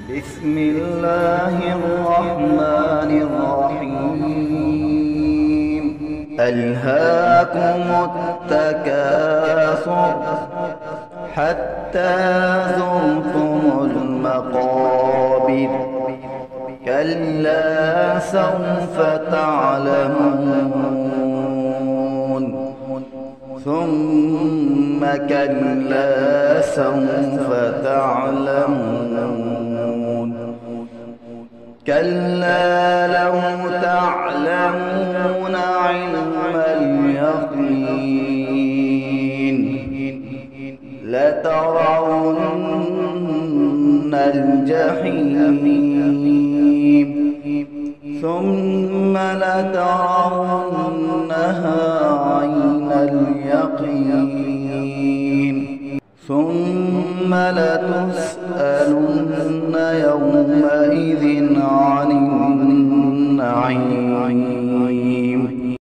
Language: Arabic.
بسم الله الرحمن الرحيم. ألهاكم التكاثر حتى زرتم المقابر كلا سوف تعلمون ثم كلا سوف تعلمون كلا لو تعلمون علم اليقين لترون الجحيم ثم لترونها عين اليقين ثم لتسألن يومئذ عن النعيم.